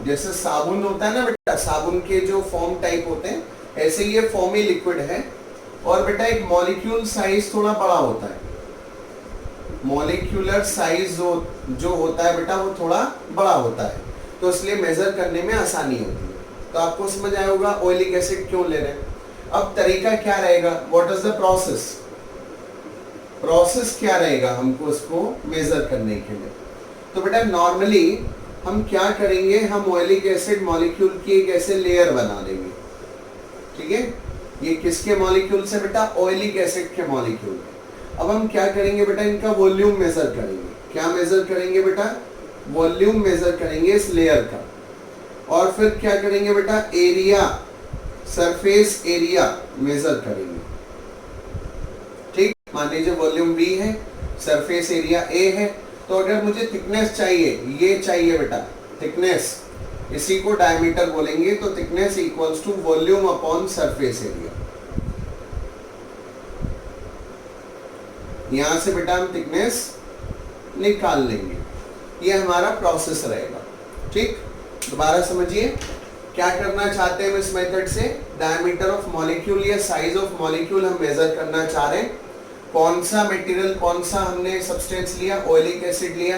जैसे साबुन होता है ना बेटा, साबुन के जो फोम टाइप होते हैं ऐसे ये फोमी लिक्विड है। और बेटा एक मॉलिक्यूल साइज थोड़ा बड़ा होता है, मॉलिक्यूलर साइज जो होता है बेटा वो थोड़ा बड़ा होता है, तो इसलिए मेजर करने में आसानी होती है। तो आपको समझ आया होगा ऑयलिक एसिड क्यों ले रहे हैं। अब तरीका क्या रहेगा? What is the process? Process क्या रहेगा हमको इसको मेजर करने के लिए? तो बेटा नॉर्मली हम क्या करेंगे, हम ऑयलिक एसिड मॉलिक्यूल की एक ऐसे लेयर बना देंगे। ठीक है, ये किसके मॉलिक्यूल से बेटा? ऑयलिक एसिड के मॉलिक्यूल। अब हम क्या करेंगे बेटा? इनका वॉल्यूम मेजर करेंगे। क्या मेजर करेंगे बेटा? वॉल्यूम मेजर करेंगे इस लेयर का। और फिर क्या करेंगे बेटा? एरिया, सरफेस एरिया मेजर करेंगे। ठीक, मान लीजिए वॉल्यूम V है, सरफेस एरिया A है, तो अगर मुझे थिकनेस चाहिए, ये चाहिए बेटा थिकनेस, इसी को डायमीटर बोलेंगे, तो thickness equals to volume upon surface area. यहां से बेटा हम थिकनेस निकाल लेंगे, ये हमारा प्रोसेस रहेगा। ठीक, दोबारा समझिए क्या करना चाहते हैं हम इस मेथड से? डायमीटर ऑफ मॉलिक्यूल या साइज ऑफ मॉलिक्यूल हम मेजर करना चाह रहे हैं। कौन सा मटेरियल, कौन सा हमने सब्सटेंस लिया? ऑयलिक एसिड लिया।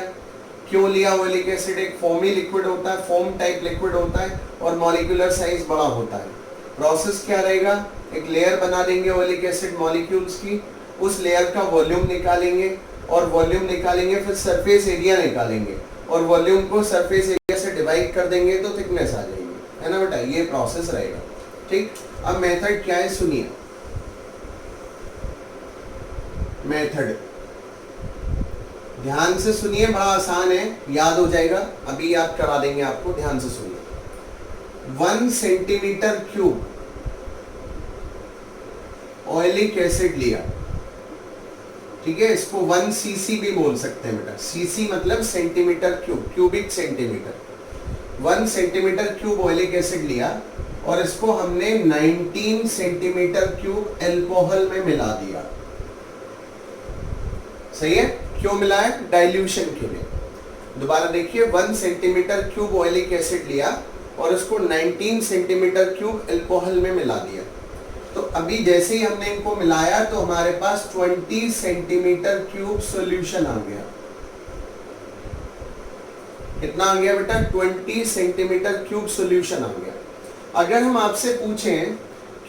क्यों लिया ऑयलिक एसिड? एक फोमी लिक्विड होता है, फोम टाइप लिक्विड होता है और मॉलिक्यूलर साइज बड़ा होता है। प्रोसेस क्या रहेगा? एक लेयर बना देंगे ऑयलिक एसिड मॉलिक्यूल्स की, उस लेयर का वॉल्यूम निकालेंगे और वॉल्यूम निकालेंगे फिर सरफेस एरिया निकालेंगे और वॉल्यूम को सरफेस एरिया से डिवाइड कर देंगे तो थिकनेस आ जाएगी, है ना बेटा? ये प्रोसेस रहेगा। ठीक, अब मेथड क्या है सुनिए। मेथड ध्यान से सुनिए, बड़ा आसान है, याद हो जाएगा, अभी याद करा देंगे आपको, ध्यान से सुनिए। 1 सेंटीमीटर क्यूब ऑयलिक एसिड लिया, ठीक है, इसको 1 सीसी भी बोल सकते हैं बेटा। सीसी मतलब centimetre cube, cubic centimetre. 1 centimetre cube oleic acid लिया और इसको हमने 19 सेंटीमीटर क्यूब अल्कोहल में मिला दिया। सही है? क्यों मिलाया? डाइल्यूशन के लिए। दोबारा देखिए, 1 सेंटीमीटर क्यूब ऑयलिक एसिड लिया और इसको 19 सेंटीमीटर क्यूब अल्कोहल में मिला दिया। तो अभी जैसे ही हमने इनको मिलाया तो हमारे पास 20 सेंटीमीटर क्यूब सॉल्यूशन आ गया। कितना आ गया बेटा? 20 सेंटीमीटर क्यूब सॉल्यूशन आ गया। अगर हम आपसे पूछें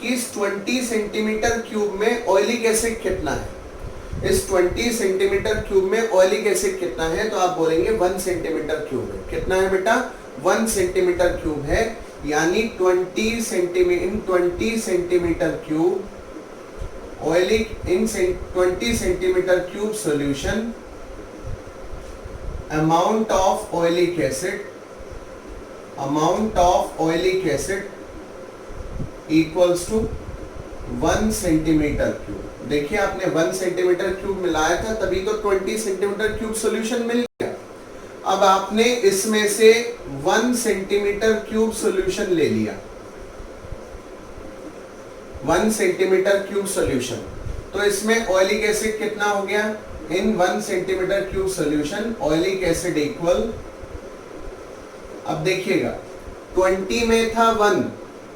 कि इस 20 सेंटीमीटर क्यूब में ऑयलिक एसिड कितना है, इस 20 सेंटीमीटर क्यूब में ऑयलिक एसिड कितना है, तो आप बोलेंगे 1 सेंटीमीटर क्यूब है। कितना है बेटा? 1 सेंटीमीटर क्यूब है, यानी 20 centimetre cube oleic in 20 centimetre cube solution, amount of oilic acid equals to 1 centimetre cube. देखिए आपने 1 सेंटीमीटर क्यूब मिलाया था तभी तो 20 सेंटीमीटर क्यूब सॉल्यूशन मिल गया। अब आपने इसमें से 1 सेंटीमीटर क्यूब सॉल्यूशन ले लिया, 1 सेंटीमीटर क्यूब सॉल्यूशन, तो इसमें ऑयलिक एसिड कितना हो गया? इन 1 centimetre cube solution oleic acid equal, अब देखिएगा 20 में था 1,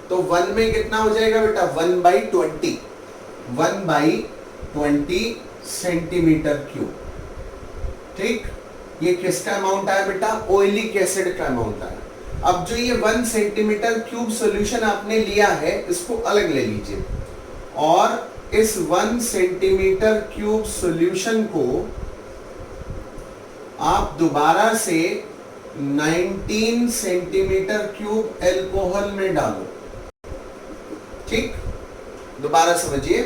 तो 1 में कितना हो जाएगा बेटा? 1/20, 1/20 सेंटीमीटर क्यूब। ठीक, ये किसका अमाउंट आया बेटा? ऑयलिक एसिड का अमाउंट आया। अब जो ये 1 सेंटीमीटर क्यूब सॉल्यूशन आपने लिया है इसको अलग ले लीजिए और इस 1 सेंटीमीटर क्यूब सॉल्यूशन को आप दोबारा से 19 सेंटीमीटर क्यूब अल्कोहल में डालो। ठीक, दोबारा समझिए,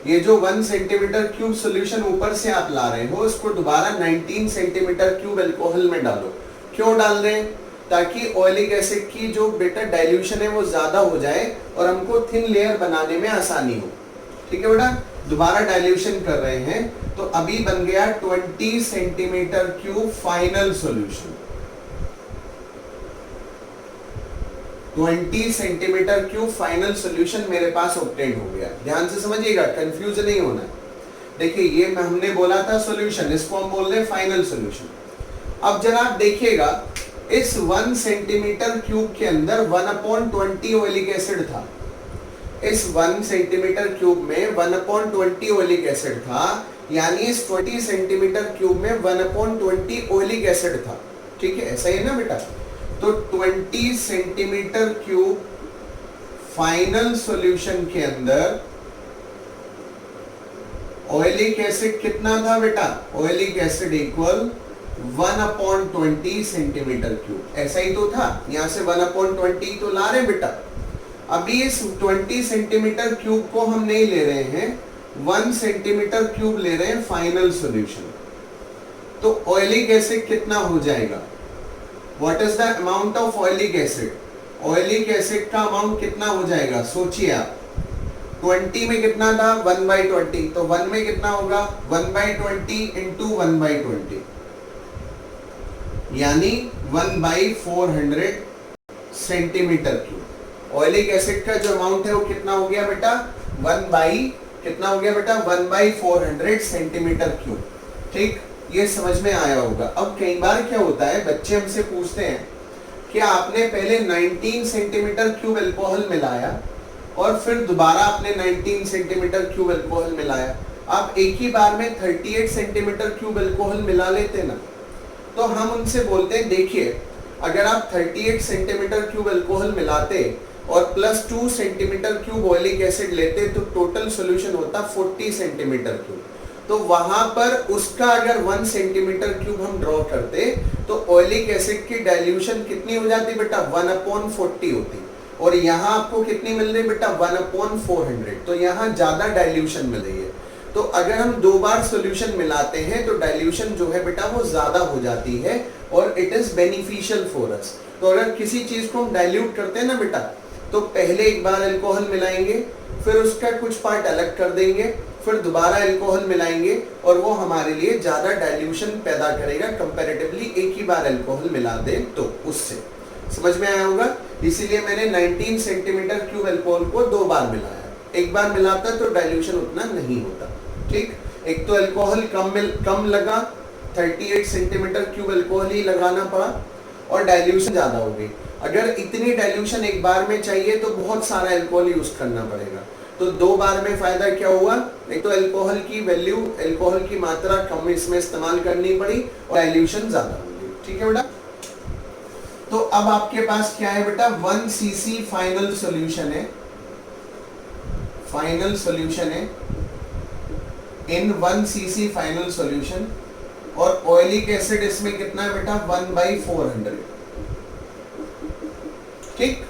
ये जो 1 सेंटीमीटर क्यूब सॉल्यूशन ऊपर से आप ला रहे हो इसको दोबारा 19 सेंटीमीटर क्यूब अल्कोहल में डालो। क्यों डाल रहे हैं? ताकि ऑयलिक एसिड की जो बेटा डाइल्यूशन है वो ज्यादा हो जाए और हमको थिन लेयर बनाने में आसानी हो। ठीक है बेटा, दोबारा डाइल्यूशन कर रहे हैं तो अभी बन गया 20 centimetre cube final solution. 20 centimetre cube final solution मेरे पास ऑब्टेन हो गया। ध्यान से समझिएगा, कंफ्यूज नहीं होना। देखिए ये हमने बोला था सॉल्यूशन, इसको हम बोल रहे हैं फाइनल सॉल्यूशन। अब जनाब देखिएगा इस 1 सेंटीमीटर क्यूब के अंदर 1/20 ऑयलिक एसिड था। इस 1 सेंटीमीटर क्यूब में 1/20 ऑयलिक एसिड था, यानी इस 20 सेंटीमीटर क्यूब में 1/20 ऑयलिक एसिड था। ठीक है, ऐसा ही ना बेटा? तो 20 सेंटीमीटर क्यूब फाइनल सॉल्यूशन के अंदर ऑयलिक एसिड कितना था बेटा? Oleic acid equal 1/20 centimetre cube. ऐसा ही तो था, यहां से 1/20 तो ला रहे बेटा। अभी इस 20 सेंटीमीटर क्यूब को हम नहीं ले रहे हैं, 1 सेंटीमीटर क्यूब ले रहे हैं फाइनल सॉल्यूशन। तो ऑयलिक एसिड कितना हो जाएगा? What is the amount of oilic acid? Oleic acid का अमाउंट कितना हो जाएगा? सोचिए आप, 20 में कितना था? 1/20, तो 1 में कितना होगा? 1/20 इंटू 1/20, यानी 1/400 सेंटीमीटर क्यूब। ऑयलिक एसिड का जो अमाउंट है वो कितना हो गया बेटा? कितना हो गया बेटा? 1/400 सेंटीमीटर क्यूब। ठीक, ये समझ में आया होगा। अब कई बार क्या होता है, बच्चे हमसे पूछते हैं कि आपने पहले 19 सेंटीमीटर क्यूब अल्कोहल मिलाया और फिर दोबारा आपने 19 सेंटीमीटर क्यूब अल्कोहल मिलाया, आप एक ही बार में 38 सेंटीमीटर क्यूब अल्कोहल मिला लेते ना। तो हम उनसे बोलते हैं देखिए, अगर आप 38 सेंटीमीटर क्यूब अल्कोहल मिलाते और plus 2 centimetre cube oleic acid लेते तो टोटल सॉल्यूशन होता 40 सेंटीमीटर क्यूब। तो वहां पर उसका अगर 1 सेंटीमीटर क्यूब हम ड्रॉ करते तो ऑयलिक एसिड की डाइल्यूशन कितनी हो जाती बेटा? 1/40 होती, और यहाँ आपको कितनी मिल रही बेटा? 1/400। तो यहाँ ज्यादा डाइल्यूशन मिल रही है। तो अगर हम 2 बार सॉल्यूशन मिलाते हैं तो डाइल्यूशन जो है बेटा वो ज्यादा हो जाती है और it is beneficial for us. तो अगर किसी चीज को हम डाइल्यूट करते हैं ना बेटा, तो पहले एक बार अल्कोहल मिलाएंगे, फिर उसका कुछ पार्ट अलग कर देंगे, फिर दोबारा अल्कोहल मिलाएंगे और वो हमारे लिए ज्यादा डाइल्यूशन पैदा करेगा कंपैरेटिवली एक ही बार अल्कोहल मिला दे तो। उससे समझ में आया होगा। इसीलिए मैंने 19 सेंटीमीटर क्यूब अल्कोहल को 2 बार मिलाया, एक बार मिलाता तो डाइल्यूशन उतना नहीं होता। ठीक, एक तो अल्कोहल कम लगा, 38 सेंटीमीटर क्यूब अल्कोहल ही लगाना पड़ा और डाइल्यूशन ज्यादा हो गई। अगर इतनी डाइल्यूशन एक बार में चाहिए तो बहुत सारा अल्कोहल यूज करना पड़ेगा। तो 2 बार में फायदा क्या हुआ? एक तो अल्कोहल की वैल्यू, अल्कोहल की मात्रा कम इसमें इस्तेमाल करनी पड़ी और डाइल्यूशन ज्यादा हो गई। ठीक है बेटा, तो अब आपके पास क्या है बेटा? 1 cc फाइनल सॉल्यूशन है, फाइनल सॉल्यूशन है इन 1 cc फाइनल सॉल्यूशन, और ऑयलिक एसिड इसमें कितना है बेटा? 1/400। ठीक,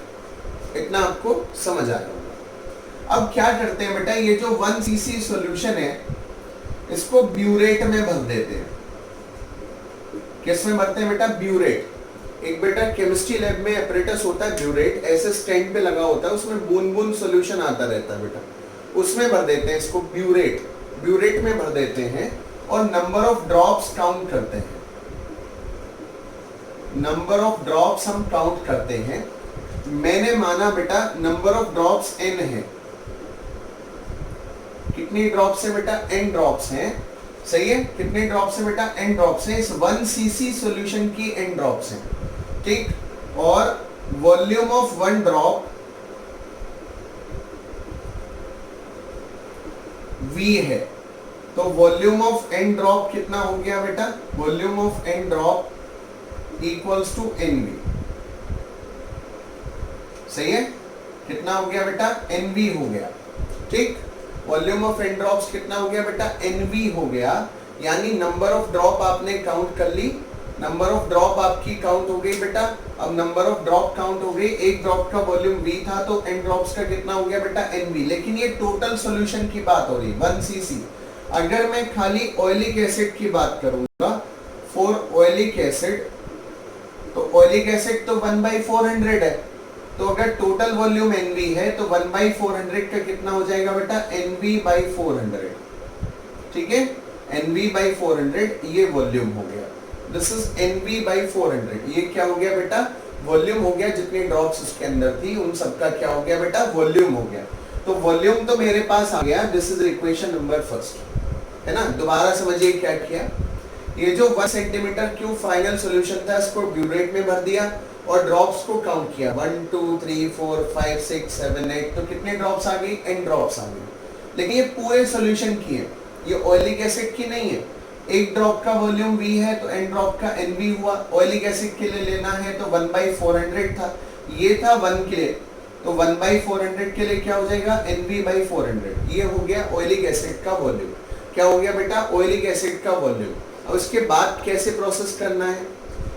इतना आपको समझ आया होगा। अब क्या करते हैं बेटा, ये जो 1 cc सॉल्यूशन है इसको ब्यूरेट में भर देते हैं। किस में भरते हैं बेटा? ब्यूरेट। एक बेटा केमिस्ट्री लैब में एपरेटस होता है ब्यूरेट, ऐसे स्टैंड पे लगा होता है, उसमें बूंद बूंद सॉल्यूशन आता रहता है बेटा, उसमें भर देते हैं इसको ब्यूरेट। ब्यूरेट में भर देते हैं और नंबर ऑफ ड्रॉप्स काउंट करते हैं। नंबर ऑफ ड्रॉप्स हम काउंट करते हैं। मैंने माना बेटा नंबर ऑफ ड्रॉप्स n है। कितनी ड्रॉप्स है बेटा? n ड्रॉप्स हैं। सही है, कितने ड्रॉप्स है बेटा? n ड्रॉप्स हैं। इस 1 cc सॉल्यूशन की n ड्रॉप्स हैं, ठीक। और वॉल्यूम ऑफ 1 ड्रॉप v है, तो वॉल्यूम ऑफ n ड्रॉप कितना हो गया बेटा? Volume of n drop equals to nv। सही है, कितना हो गया बेटा? nv हो गया, ठीक। वॉल्यूम ऑफ n ड्रॉप्स कितना हो गया बेटा? nv हो गया, यानी नंबर ऑफ ड्रॉप आपने काउंट कर ली। नंबर ऑफ ड्रॉप आपकी काउंट हो गई बेटा। अब नंबर ऑफ ड्रॉप काउंट हो गई, एक ड्रॉप का वॉल्यूम v था, तो n ड्रॉप्स का कितना हो गया बेटा? nv। लेकिन ये टोटल सॉल्यूशन की बात हो रही, 1 cc। अगर मैं खाली ऑयलिक एसिड की बात करूंगा, फॉर ऑयलिक एसिड, तो ऑयलिक एसिड तो 1/400 है, तो अगर टोटल वॉल्यूम nv है तो 1/400 का कितना हो जाएगा बेटा? nv/400, ठीक है। nv/400 ये वॉल्यूम हो गया। This is nv/400। ये क्या हो गया बेटा? वॉल्यूम हो गया। जितनी ड्रॉप्स इसके अंदर थी उन सबका क्या हो गया बेटा? वॉल्यूम हो गया। तो वॉल्यूम तो मेरे पास आ गया। This is equation number first, है ना। दोबारा समझिए क्या किया। ये जो 1 सेंटीमीटर क्यूब फाइनल सॉल्यूशन था, इसको ब्यूरेट में भर दिया और ड्रॉप्स को काउंट किया, 1 2 3 4 5 6 7 8। तो कितने ड्रॉप्स आ गई? n ड्रॉप्स आ गई। लेकिन ये पूरे सॉल्यूशन की है, ये ऑयलिक एसिड की नहीं है। एक ड्रॉप का वॉल्यूम v है तो n ड्रॉप का nv हुआ। ऑयलिक एसिड के लिए लेना है तो 1/400 था, ये था 1 के लिए, तो 1/400 के लिए क्या हो जाएगा? nv/400। ये हो गया ऑयलिक एसिड का वॉल्यूम। क्या हो गया बेटा? ऑयलिक एसिड का वॉल्यूम। अब उसके बाद कैसे प्रोसेस करना है?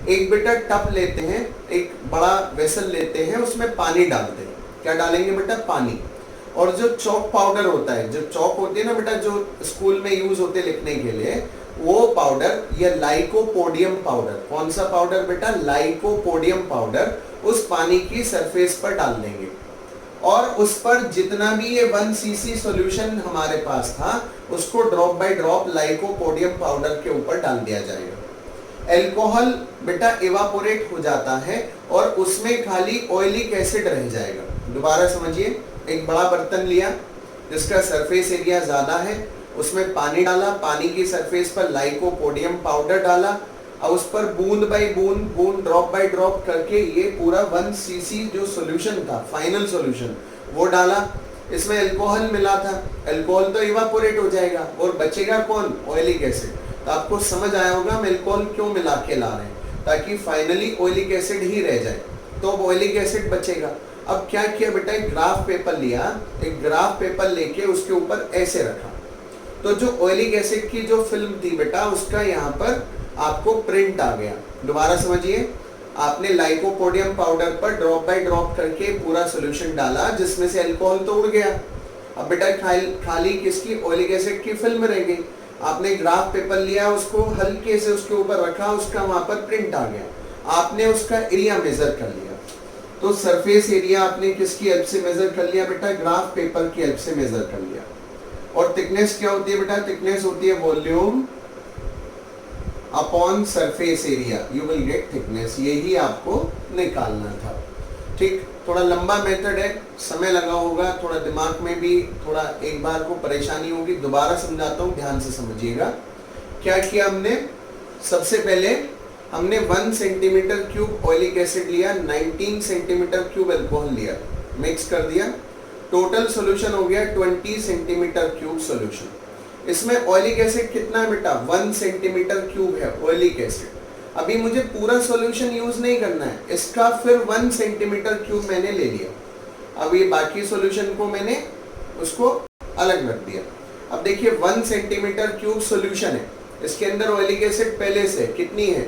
एक बेटा टब लेते हैं, एक बड़ा वेसल लेते हैं, उसमें पानी डालते हैं। क्या डालेंगे बेटा? पानी। और जो चॉक पाउडर होता है, जो चॉक होती है ना बेटा, जो स्कूल में यूज होते हैं लिखने के लिए, वो पाउडर, ये लाइकोपोडियम पाउडर। कौन सा पाउडर बेटा? Lycopodium powder. उस पानी की सरफेस पर डाल देंगे और उस पर जितना भी ये 1 cc सॉल्यूशन हमारे पास था, उसको drop by drop lycopodium powder के ऊपर डाल दिया जाएगा। एल्कोहल बेटा इवापोरेट हो जाता है और उसमें खाली ऑयलिक एसिड रह जाएगा। दोबारा समझिए, एक बड़ा बर्तन लिया जिसका सरफेस एरिया ज्यादा है, उसमें पानी डाला, पानी की सरफेस पर लाइकोपोडियम पाउडर डाला, अब उस पर बूंद बाई बूंद ड्रॉप बाय ड्रॉप करके ये पूरा 1 cc जो सॉल्यूशन था, फाइनल सॉल्यूशन, वो डाला। इसमें अल्कोहल मिला था, अल्कोहल तो इवापोरेट हो जाएगा और बचेगा कौन? Oleic acid. तो आपको समझ आया होगा हम अल्कोहल क्यों मिला के ला रहे हैं, ताकि फाइनली ऑयलिक एसिड ही रह जाए, तो अब ऑयलिक एसिड बचेगा। अब क्या किया बेटा? एक ग्राफ पेपर लिया, एक ग्राफ पेपर लेके उसके ऊपर ऐसे रखा, तो जो ऑयलिक एसिड की जो फिल्म थी बेटा, उसका यहाँ पर आपको प्रिंट आ गया। दोबारा समझिए, आपने लाइकोपोडियम पाउडर पर ड्रॉप बाय ड्रॉप करके पूरा सॉल्यूशन डाला, जिसमें से अल्कोहल तो उड़ गया। अब बेटा खाली किसकी? ऑयलिक एसिड की फिल्म रह गई। आपने ग्राफ पेपर लिया, उसको हल्के से उसके ऊपर रखा, उसका वहां पर प्रिंट आ गया। आपने उसका एरिया मेजर कर लिया, तो सरफेस एरिया आपने किसकी हेल्प से मेजर कर लिया बेटा? ग्राफ पेपर की हेल्प से मेजर कर लिया। और थिकनेस क्या होती है बेटा? थिकनेस होती है volume upon surface area, you will get thickness. यही आपको निकालना था, ठीक। थोड़ा लंबा मेथड है, समय लगा होगा, थोड़ा दिमाग में भी थोड़ा एक बार को परेशानी होगी। दोबारा समझाता हूँ, ध्यान से समझिएगा। क्या किया हमने? सबसे पहले हमने 1 सेंटीमीटर क्यूब ऑयलिक एसिड लिया, 19 सेंटीमीटर क्यूब अल्कोहल लिया, मिक्स कर दिया। टोटल सॉल्यूशन हो गया 20 सेंटीमीटर क्यूब सॉल्यूशन। इसमें ऑयलिक एसिड कितना है बेटा? 1 सेंटीमीटर क्यूब है ऑयलिक एसिड। अभी मुझे पूरा सॉल्यूशन यूज नहीं करना है, इसका फिर 1 सेंटीमीटर क्यूब मैंने ले लिया। अब ये बाकी सॉल्यूशन को मैंने उसको अलग रख दिया। अब देखिए 1 सेंटीमीटर क्यूब सॉल्यूशन है, इसके अंदर ऑयलिक एसिड पहले से कितनी है?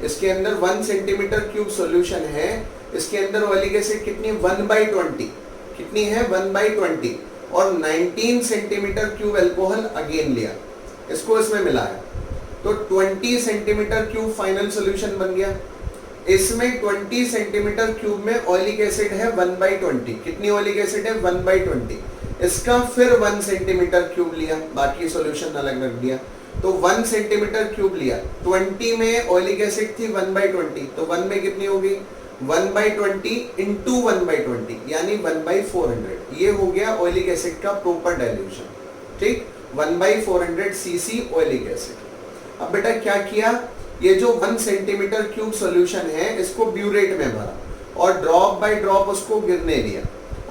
इसके अंदर 1 सेंटीमीटर क्यूब सॉल्यूशन है, इसके अंदर ऑयलिक एसिड कितनी? 1/20। कितनी है? 1/20। और 19 सेंटीमीटर क्यूब अल्कोहल अगेन लिया, इसको इसमें मिलाया, तो 20 सेंटीमीटर क्यूब फाइनल सॉल्यूशन बन गया। इसमें 20 सेंटीमीटर क्यूब में ऑयलिक एसिड है 1/20। कितनी ऑयलिक एसिड है? 1/20। इसका फिर 1 सेंटीमीटर क्यूब लिया, बाकी सॉल्यूशन अलग रख दिया, तो 1 सेंटीमीटर क्यूब लिया, 20 में ऑयलिक एसिड थी 1/20, तो 1 में कितनी होगी 1/20 इंटू 1/20 यानी 1/400, ये हो गया ऑयलिक एसिड का प्रॉपर डाइल्यूशन, ठीक, 1/400 सीसी ऑयलिक एसिड। अब बेटा क्या किया, ये जो 1 सेंटीमीटर क्यूब सॉल्यूशन है इसको ब्यूरेट में भरा और ड्रॉप बाय ड्रॉप उसको गिरने दिया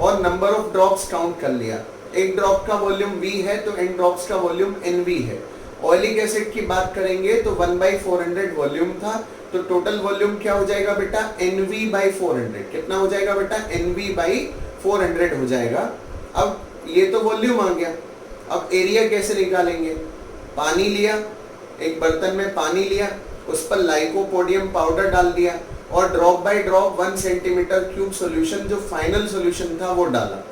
और नंबर ऑफ ड्रॉप्स काउंट कर लिया। एक ड्रॉप का वॉल्यूम V है तो n ड्रॉप्स का वॉल्यूम NV है। ऑयलिक एसिड की बात करेंगे तो 1/400 वॉल्यूम था, तो टोटल वॉल्यूम क्या हो जाएगा बेटा NV/400, कितना हो जाएगा बेटा NV/400 हो जाएगा। अब ये तो वॉल्यूम आ गया, अब एरिया कैसे निकालेंगे, पानी लिया, एक बर्तन में पानी लिया, उस पर लाइकोपोडियम पाउडर डाल दिया और drop by drop 1 centimetre cube solution जो फाइनल सॉल्यूशन था वो डाला।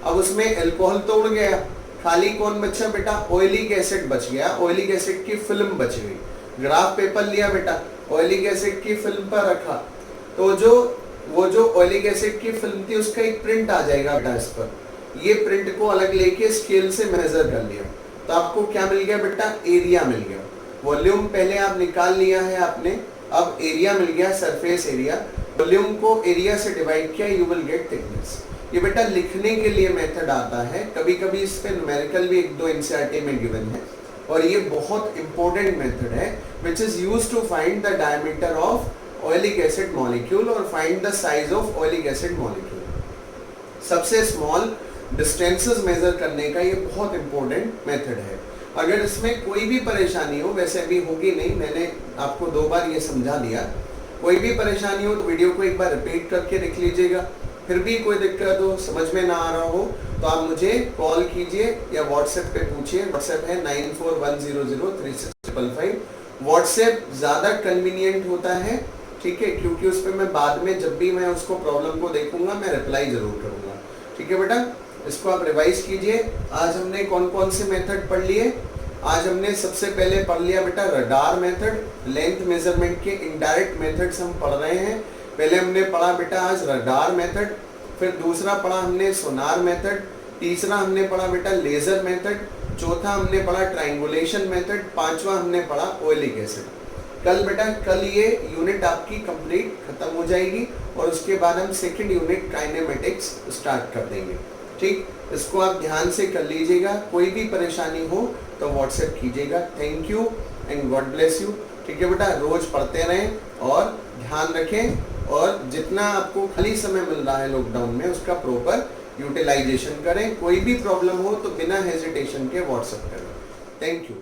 अब उसमें अल्कोहल तो उड़ गया, खाली कौन बचा बेटा ऑयलिक एसिड बच गया, ऑयलिक एसिड की फिल्म बच गई। ग्राफ पेपर लिया बेटा, ऑयलिक एसिड की फिल्म पर रखा, तो वो जो ऑयलिक एसिड की फिल्म थी उसका एक प्रिंट आ जाएगा बेटा इस पर, ये प्रिंट को अलग लेके स्केल से मेजर कर लिया, तो आपको क्या मिल गया बेटा एरिया मिल गया। वॉल्यूम पहले आप निकाल लिया है आपने, अब एरिया मिल गया, सरफेस एरिया, वॉल्यूम को एरिया से डिवाइड किया, यू विल गेट थिकनेस। ये बेटा लिखने के लिए मेथड आता है, कभी कभी इस पे न्यूमेरिकल भी 1-2 एनसीईआरटी में गिवन है और ये बहुत इंपॉर्टेंट मेथड है which is used to find the diameter of oleic acid molecule और find the size of oleic acid molecule. सबसे स्मॉल डिस्टेंसेस मेजर करने का ये बहुत इंपॉर्टेंट मेथड है। अगर इसमें कोई भी परेशानी हो, वैसे अभी होगी नहीं, मैंने आपको 2 बार ये समझा दिया, कोई भी परेशानी हो तो वीडियो को एक बार रिपीट करके देख लीजिएगा। फिर भी कोई दिक्कत हो, समझ में ना आ रहा हो तो आप मुझे कॉल कीजिए या व्हाट्सएप पे पूछिए। व्हाट्सएप है 9410036555। व्हाट्सएप ज़्यादा कन्वीनियंट होता है, ठीक है, क्योंकि उस पर मैं बाद में जब भी मैं उसको प्रॉब्लम को देखूंगा मैं रिप्लाई जरूर करूंगा, ठीक है बेटा। इसको आप रिवाइज कीजिए। आज हमने कौन कौन से मेथड पढ़ लिए, आज हमने सबसे पहले पढ़ लिया बेटा रडार मेथड, लेंथ मेजरमेंट के इनडायरेक्ट मेथड्स हम पढ़ रहे हैं। पहले हमने पढ़ा बेटा आज रडार मेथड, फिर दूसरा पढ़ा हमने सोनार मेथड, तीसरा हमने पढ़ा बेटा लेजर मेथड, चौथा हमने पढ़ा ट्रायंगुलेशन मेथड, पांचवा हमने पढ़ा ऑयलिक एसिड। कल बेटा कल ये यूनिट आपकी कंप्लीट खत्म हो जाएगी और उसके बाद हम सेकंड यूनिट काइनेमेटिक्स स्टार्ट कर देंगे, ठीक। इसको आप ध्यान से कर लीजिएगा, कोई भी परेशानी हो तो व्हाट्सएप कीजिएगा। Thank you and God bless you, ठीक है बेटा। रोज पढ़ते रहें और ध्यान रखें और जितना आपको खाली समय मिल रहा है लॉकडाउन में उसका प्रॉपर यूटिलाइजेशन करें। कोई भी प्रॉब्लम हो तो बिना हेजिटेशन के व्हाट्सएप करें। Thank you.